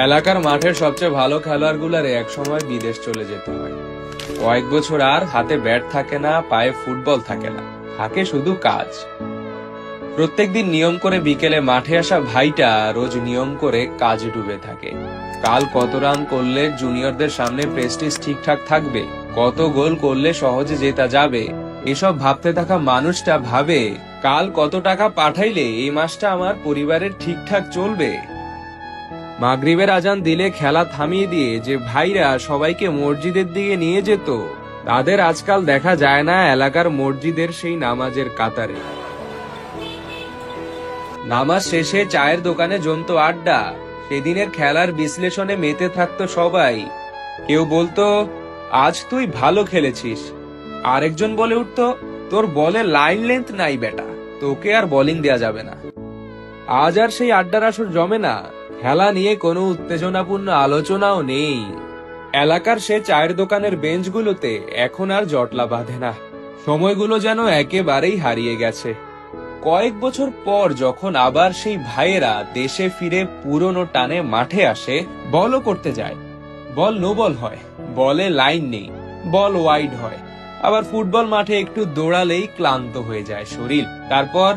এলাকার মাঠের সবচেয়ে ভালো খেলোয়াড়গুলারে একসময় বিদেশ চলে যেতে হয়। কয়েক বছর আর হাতে ব্যাট থাকে না, পায়ে ফুটবল থাকে না, থাকে শুধু কাজ। প্রত্যেকদিন নিয়ম করে বিকেলে মাঠে আসা ভাইটা রোজ নিয়ম করে কাজে ডুবে থাকে। কাল কত রান করলে জুনিয়রদের সামনে প্রেস্টিজ ঠিকঠাক থাকবে, কত গোল করলে সহজে জেতা যাবে, এসব ভাবতে থাকা মানুষটা ভাবে কাল কত টাকা পাঠাইলে এই মাসটা আমার পরিবারের ঠিকঠাক চলবে। মাগরিবের আজান দিলে খেলা থামিয়ে দিয়ে যে ভাইরা সবাইকে মসজিদের দিকে নিয়ে যেত, তাদের আজকাল দেখা যায় না এলাকার মসজিদের সেই নামাজের কাতারে। নামাজ শেষে চায়ের দোকানে জমতো আড্ডা, সেদিনের খেলার বিশ্লেষণে মেতে থাকতো সবাই। কেউ বলতো, আজ তুই ভালো খেলেছিস। আরেকজন বলে উঠতো, তোর বলে লাইন লেন্থ নাই বেটা, তোকে আর বোলিং দেয়া যাবে না। আজ আর সেই আড্ডার আসর জমে না, খেলা নিয়ে কোনো উত্তেজনাপূর্ণ আলোচনাও নেই। এলাকার সে চায়ের দোকানের বেঞ্চগুলোতে এখন আর জটলা বাঁধে না। সময়গুলো যেন একেবারেই হারিয়ে গেছে। কয়েক বছর পর যখন আবার সেই ভাইয়েরা দেশে ফিরে পুরনো টানে মাঠে আসে, বলও করতে যায়, বল নো বল হয়, বলে লাইন নেই, বল ওয়াইড হয়। আবার ফুটবল মাঠে একটু দৌড়ালেই ক্লান্ত হয়ে যায় শরীর। তারপর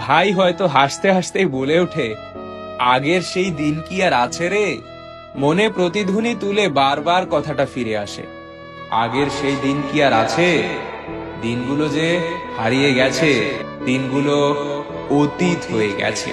ভাই হয়তো হাসতে হাসতেই বলে ওঠে, আগের সেই দিন কি আর আছে রে? মনে প্রতিধ্বনি তুলে বারবার কথাটা ফিরে আসে, আগের সেই দিন কি আর আছে? দিনগুলো যে হারিয়ে গেছে, দিনগুলো অতীত হয়ে গেছে।